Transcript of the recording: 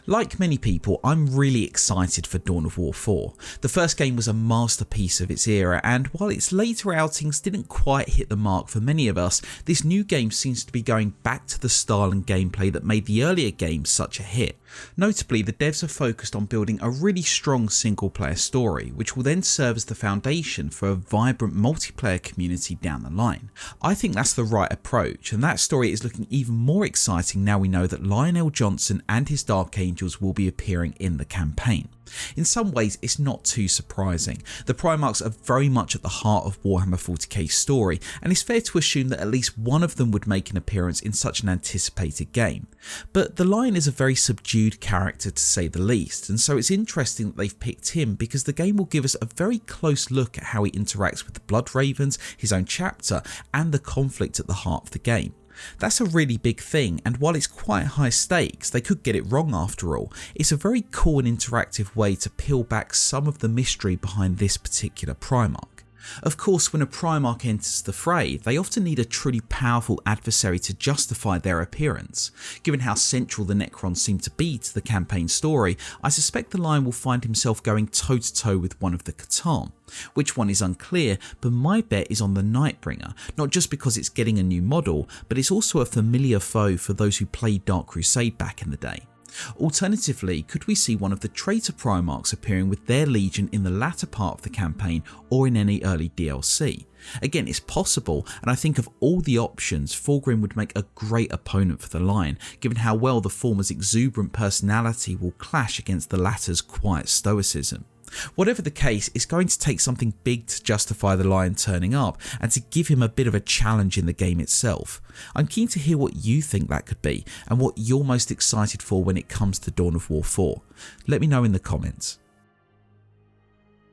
Like many people, I'm really excited for Dawn of War 4. The first game was a masterpiece of its era, and while its later outings didn't quite hit the mark for many of us, this new game seems to be going back to the style and gameplay that made the earlier games such a hit. Notably, the devs are focused on building a really strong single player story, which will then serve as the foundation for a vibrant multiplayer community down the line. I think that's the right approach, and that story is looking even more exciting now we know that Lionel Johnson and his Dark Angels will be appearing in the campaign. In some ways, it's not too surprising. The Primarchs are very much at the heart of Warhammer 40k's story, and it's fair to assume that at least one of them would make an appearance in such an anticipated game. But the Lion is a very subdued character to say the least, and so it's interesting that they've picked him because the game will give us a very close look at how he interacts with the Blood Ravens, his own chapter, and the conflict at the heart of the game. That's a really big thing, and while it's quite high stakes, they could get it wrong after all. It's a very cool and interactive way to peel back some of the mystery behind this particular Primarch. Of course, when a Primarch enters the fray, they often need a truly powerful adversary to justify their appearance. Given how central the Necrons seem to be to the campaign story, I suspect the Lion will find himself going toe to toe with one of the Catan. Which one is unclear, but my bet is on the Nightbringer, not just because it's getting a new model, but it's also a familiar foe for those who played Dark Crusade back in the day. Alternatively, could we see one of the traitor Primarchs appearing with their legion in the latter part of the campaign or in any early DLC? Again, it's possible, and I think of all the options, Thorgrim would make a great opponent for the Lion, given how well the former's exuberant personality will clash against the latter's quiet stoicism. Whatever the case, it's going to take something big to justify the Lion turning up and to give him a bit of a challenge in the game itself. I'm keen to hear what you think that could be and what you're most excited for when it comes to Dawn of War 4. Let me know in the comments.